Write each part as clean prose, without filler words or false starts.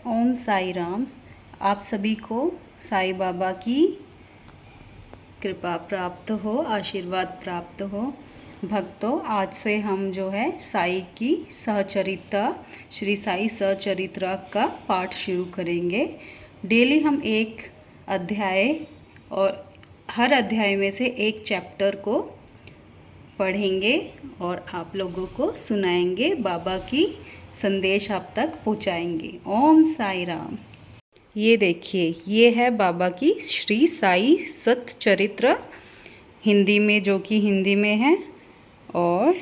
ओम साई राम। आप सभी को साईं बाबा की कृपा प्राप्त हो, आशीर्वाद प्राप्त हो। भक्तों, आज से हम जो है साईं की सहचरित्र, श्री साईं सहचरित्र का पाठ शुरू करेंगे। डेली हम एक अध्याय और हर अध्याय में से एक चैप्टर को पढ़ेंगे और आप लोगों को सुनाएंगे, बाबा की संदेश आप तक पहुंचाएंगे। ओम साई राम। ये देखिए, ये है बाबा की श्री साई सच्चरित्र हिंदी में, जो कि हिंदी में है, और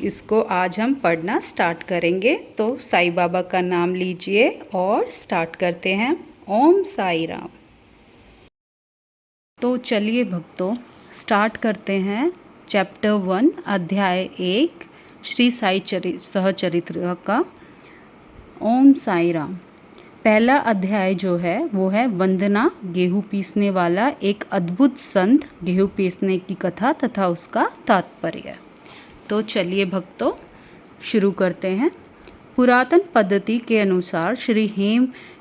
इसको आज हम पढ़ना स्टार्ट करेंगे। तो साईं बाबा का नाम लीजिए और स्टार्ट करते हैं। ओम साई राम। तो चलिए भक्तों, स्टार्ट करते हैं चैप्टर 1 अध्याय 1 श्री साई सहचरित्र का। ओम साई राम। पहला अध्याय जो है वो है वंदना, गेहूँ पीसने वाला एक अद्भुत संत, गेहूँ पीसने की कथा तथा उसका तात्पर्य। तो चलिए भक्तों, शुरू करते हैं। पुरातन पद्धति के अनुसार श्री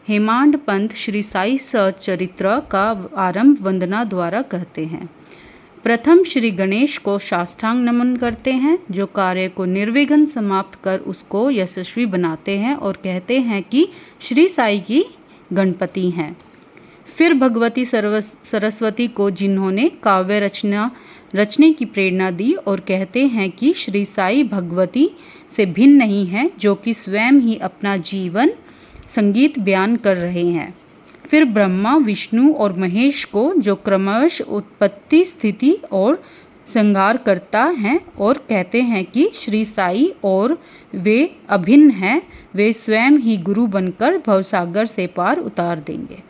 हेमांड पंत श्री साई सचरित्र का आरंभ वंदना द्वारा कहते हैं। प्रथम श्री गणेश को साष्टांग नमन करते हैं, जो कार्य को निर्विघ्न समाप्त कर उसको यशस्वी बनाते हैं, और कहते हैं कि श्री साई की गणपति हैं। फिर भगवती सरस्वती को, जिन्होंने काव्य रचने की प्रेरणा दी, और कहते हैं कि श्री साई भगवती से भिन्न नहीं है, जो कि स्वयं ही अपना जीवन संगीत बयान कर रहे हैं। फिर ब्रह्मा, विष्णु और महेश को, जो क्रमश उत्पत्ति, स्थिति और संहार करता है, और कहते हैं कि श्री साई और वे अभिन्न हैं, वे स्वयं ही गुरु बनकर भवसागर से पार उतार देंगे।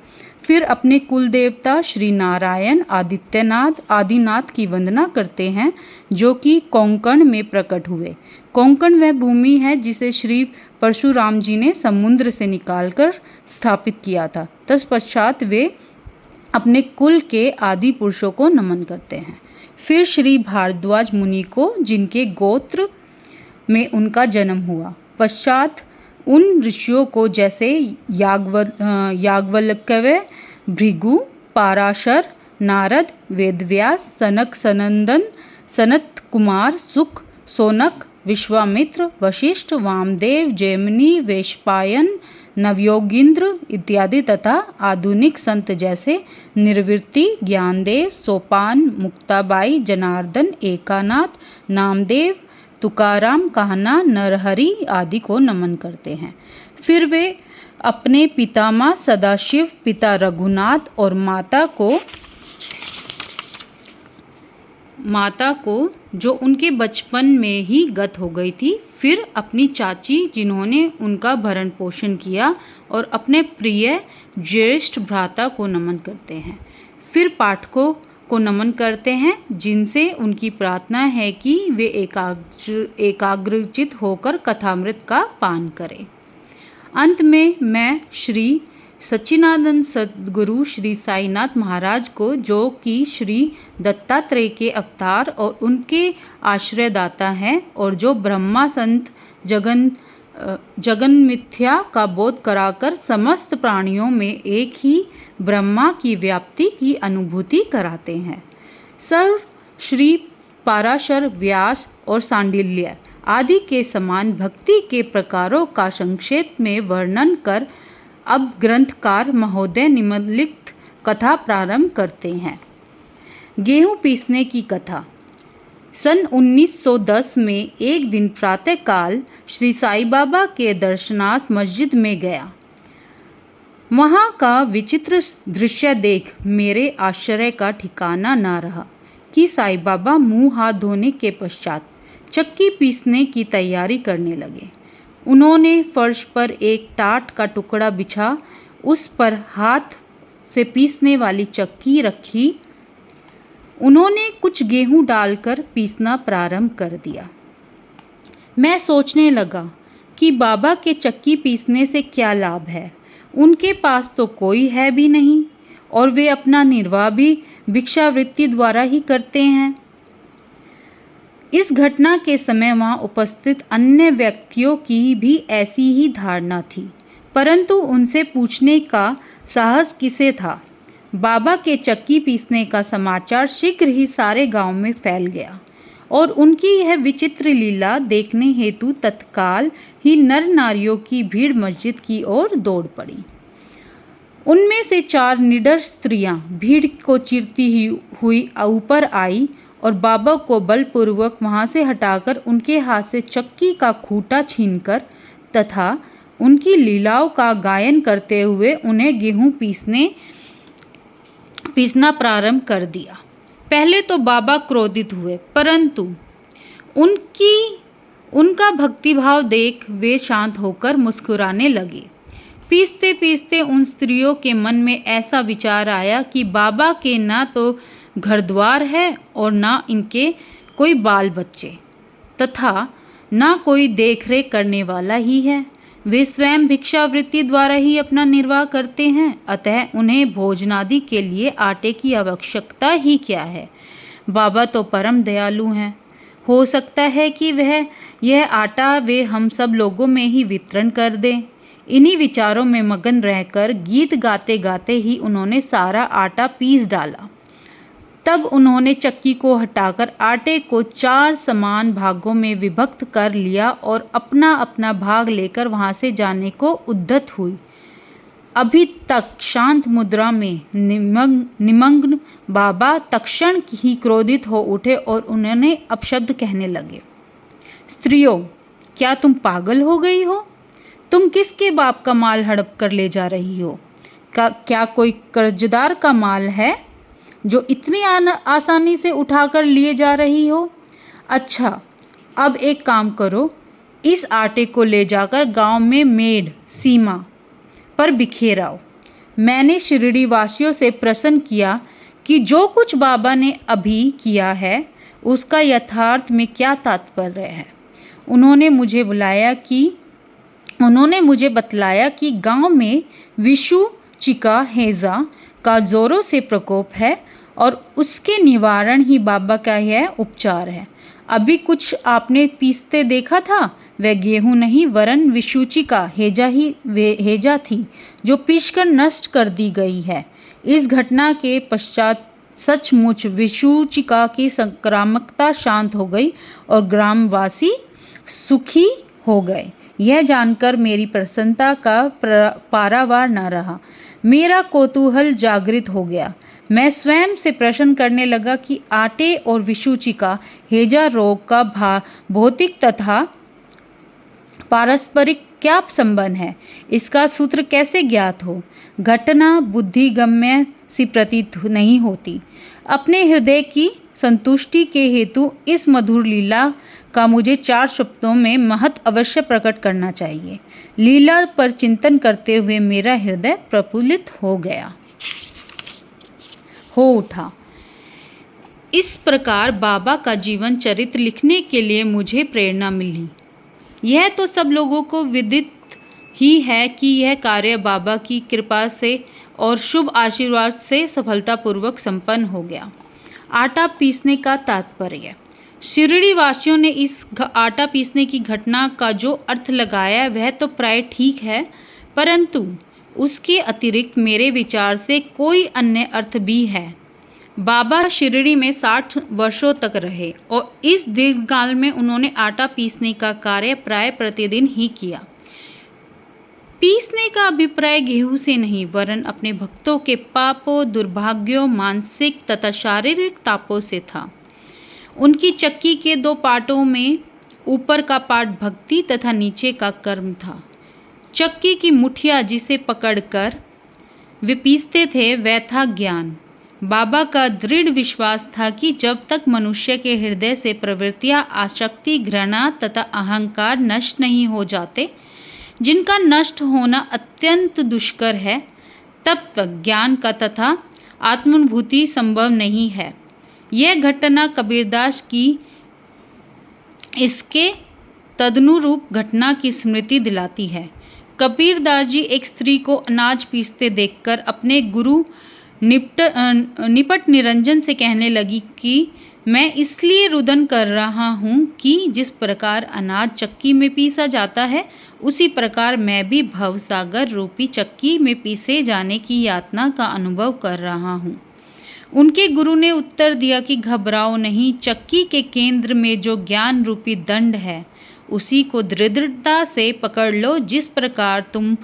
फिर अपने कुल देवता श्री नारायण आदिनाथ की वंदना करते हैं, जो कि कोंकण में प्रकट हुए। कोंकण वह भूमि है जिसे श्री परशुराम जी ने समुद्र से निकालकर स्थापित किया था। तत्पश्चात वे अपने कुल के आदि पुरुषों को नमन करते हैं। फिर श्री भारद्वाज मुनि को, जिनके गोत्र में उनका जन्म हुआ। पश्चात उन ऋषियों को, जैसे याज्ञवल्क्य, भृगु, पाराशर, नारद, वेदव्यास, सनक सनंदन, सनत कुमार, सुख, सोनक, विश्वामित्र, वशिष्ठ, वामदेव, जैमिनी, वैशंपायन, नवयोगींद्र इत्यादि, तथा आधुनिक संत जैसे निर्वृति, ज्ञानदेव, सोपान, मुक्ताबाई, जनार्दन, एकानाथ, नामदेव, तुकाराम, कान्हा, नरहरि आदि को नमन करते हैं। फिर वे अपने पितामह सदाशिव, पिता रघुनाथ और माता को जो उनके बचपन में ही गत हो गई थी, फिर अपनी चाची, जिन्होंने उनका भरण पोषण किया, और अपने प्रिय ज्येष्ठ भ्राता को नमन करते हैं। फिर पाठकों को नमन करते हैं, जिनसे उनकी प्रार्थना है कि वे एकाग्रचित होकर कथामृत का पान करें। अंत में मैं श्री सच्चिदानंद सद्गुरु श्री साईनाथ महाराज को, जो कि श्री दत्तात्रेय के अवतार और उनके आश्रयदाता हैं, और जो ब्रह्मा संत जगन मिथ्या का बोध कराकर समस्त प्राणियों में एक ही ब्रह्मा की व्याप्ति की अनुभूति कराते हैं। सर्व श्री पाराशर, व्यास और सांडिल्य आदि के समान भक्ति के प्रकारों का संक्षेप में वर्णन कर अब ग्रंथकार महोदय निम्नलिखित कथा प्रारंभ करते हैं। गेहूँ पीसने की कथा। सन 1910 में एक दिन प्रातःकाल श्री साईं बाबा के दर्शनार्थ मस्जिद में गया। वहाँ का विचित्र दृश्य देख मेरे आश्चर्य का ठिकाना न रहा कि साईं बाबा मुँह हाथ धोने के पश्चात चक्की पीसने की तैयारी करने लगे। उन्होंने फर्श पर एक टाट का टुकड़ा बिछा, उस पर हाथ से पीसने वाली चक्की रखी। उन्होंने कुछ गेहूं डालकर पीसना प्रारंभ कर दिया। मैं सोचने लगा कि बाबा के चक्की पीसने से क्या लाभ है। उनके पास तो कोई है भी नहीं, और वे अपना निर्वाह भी भिक्षावृत्ति द्वारा ही करते हैं। इस घटना के समय वहाँ उपस्थित अन्य व्यक्तियों की भी ऐसी ही धारणा थी, परंतु उनसे पूछने का साहस किसे था। बाबा के चक्की पीसने का समाचार शीघ्र ही सारे गांव में फैल गया और उनकी यह विचित्र लीला देखने हेतु तत्काल ही नर नारियों की भीड़ मस्जिद की ओर दौड़ पड़ी। उनमें से 4 निडर स्त्रियां भीड़ को चीरती हुई ऊपर आई और बाबा को बलपूर्वक वहां से हटाकर उनके हाथ से चक्की का खूंटा छीनकर तथा उनकी लीलाओं का गायन करते हुए उन्हें गेहूं पीसना प्रारंभ कर दिया। पहले तो बाबा क्रोधित हुए, परंतु उनका भक्तिभाव देख वे शांत होकर मुस्कुराने लगे। पीसते पीसते उन स्त्रियों के मन में ऐसा विचार आया कि बाबा के ना तो घर द्वार है और ना इनके कोई बाल बच्चे तथा ना कोई देखरेख करने वाला ही है। वे स्वयं भिक्षावृत्ति द्वारा ही अपना निर्वाह करते हैं, अतः उन्हें भोजनादि के लिए आटे की आवश्यकता ही क्या है। बाबा तो परम दयालु हैं, हो सकता है कि यह आटा वे हम सब लोगों में ही वितरण कर दें। इन्हीं विचारों में मगन रहकर गीत गाते गाते ही उन्होंने सारा आटा पीस डाला। तब उन्होंने चक्की को हटाकर आटे को 4 समान भागों में विभक्त कर लिया और अपना अपना भाग लेकर वहां से जाने को उद्यत हुई। अभी तक शांत मुद्रा में निमग्न बाबा तत्क्षण ही क्रोधित हो उठे और उन्होंने अपशब्द कहने लगे। स्त्रियों, क्या तुम पागल हो गई हो? तुम किसके बाप का माल हड़प कर ले जा रही हो? क्या कोई कर्जदार का माल है जो इतनी आसानी से उठाकर लिए जा रही हो? अच्छा, अब एक काम करो, इस आटे को ले जाकर गांव में मेड़ सीमा पर बिखेराओ। मैंने शिरडी वासियों से प्रश्न किया कि जो कुछ बाबा ने अभी किया है उसका यथार्थ में क्या तात्पर्य है। उन्होंने मुझे बतलाया कि गांव में विषु चिका हेजा का जोरों से प्रकोप है और उसके निवारण ही बाबा का यह उपचार है। अभी कुछ आपने पीसते देखा था, वह गेहूं नहीं वरन विषुचिका हेजा थी जो पीसकर नष्ट कर दी गई है। इस घटना के पश्चात सचमुच विषुचिका की संक्रामकता शांत हो गई और ग्रामवासी सुखी हो गए। यह जानकर मेरी प्रसन्नता का पारावार न रहा। मेरा कौतूहल जागृत हो गया। मैं स्वयं से प्रश्न करने लगा कि आटे और विषुचिका हेजा रोग का भौतिक तथा पारस्परिक क्या संबंध है? इसका सूत्र कैसे ज्ञात हो? घटना बुद्धिगम्य सी प्रतीत नहीं होती। अपने हृदय की संतुष्टि के हेतु इस मधुर लीला का मुझे 4 शब्दों में महत्व अवश्य प्रकट करना चाहिए। लीला पर चिंतन करते हुए मेरा हृदय प्रफुल्लित हो उठा। इस प्रकार बाबा का जीवन चरित्र लिखने के लिए मुझे प्रेरणा मिली। यह तो सब लोगों को विदित ही है कि यह कार्य बाबा की कृपा से और शुभ आशीर्वाद से सफलतापूर्वक संपन्न हो गया। आटा पीसने का तात्पर्य। शिरडी वासियों ने इस आटा पीसने की घटना का जो अर्थ लगाया वह तो प्राय ठीक है, परंतु उसके अतिरिक्त मेरे विचार से कोई अन्य अर्थ भी है। बाबा शिरडी में 60 वर्षों तक रहे और इस दीर्घकाल में उन्होंने आटा पीसने का कार्य प्राय प्रतिदिन ही किया। पीसने का अभिप्राय गेहूं से नहीं वरन अपने भक्तों के पापों, दुर्भाग्यों, मानसिक तथा शारीरिक तापों से था। उनकी चक्की के 2 पार्टों में ऊपर का पार्ट भक्ति तथा नीचे का कर्म था। चक्की की मुठिया जिसे पकड़कर वे पीसते थे वह था ज्ञान। बाबा का दृढ़ विश्वास था कि जब तक मनुष्य के हृदय से प्रवृत्तियां, आसक्ति, घृणा तथा अहंकार नष्ट नहीं हो जाते, जिनका नष्ट होना अत्यंत दुष्कर है, तब तक ज्ञान का तथा आत्मानुभूति संभव नहीं है। यह घटना कबीरदास की इसके तदनुरूप घटना की स्मृति दिलाती है। कबीरदास जी एक स्त्री को अनाज पीसते देखकर अपने गुरु निपट निरंजन से कहने लगी कि मैं इसलिए रुदन कर रहा हूँ कि जिस प्रकार अनाज चक्की में पीसा जाता है उसी प्रकार मैं भी भवसागर रूपी चक्की में पीसे जाने की यातना का अनुभव कर रहा हूँ। उनके गुरु ने उत्तर दिया कि घबराओ नहीं, चक्की के केंद्र में जो ज्ञान रूपी दंड है उसी को दृढ़ता से पकड़ लो। जिस प्रकार तुम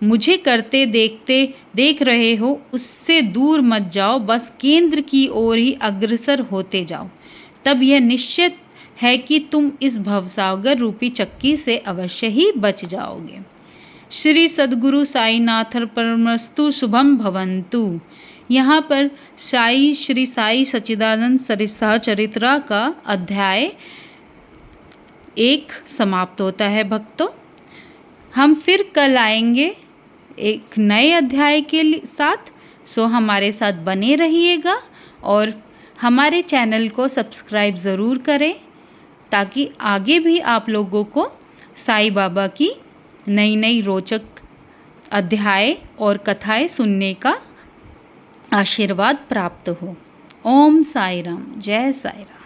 मुझे करते देख रहे हो उससे दूर मत जाओ, बस केंद्र की ओर ही अग्रसर होते जाओ। तब यह निश्चित है कि तुम इस भवसागर रूपी चक्की से अवश्य ही बच जाओगे। श्री सद्गुरु साईनाथ परमस्तु शुभम भवन्तु। यहाँ पर श्री साई सच्चिदानंद सहचरित्रा का अध्याय 1 समाप्त होता है भक्तों। हम फिर कल आएंगे एक नए अध्याय के साथ। सो हमारे साथ बने रहिएगा और हमारे चैनल को सब्सक्राइब ज़रूर करें ताकि आगे भी आप लोगों को साईं बाबा की नई नई रोचक अध्याय और कथाएं सुनने का आशीर्वाद प्राप्त हो। ओम साई राम, जय साई राम।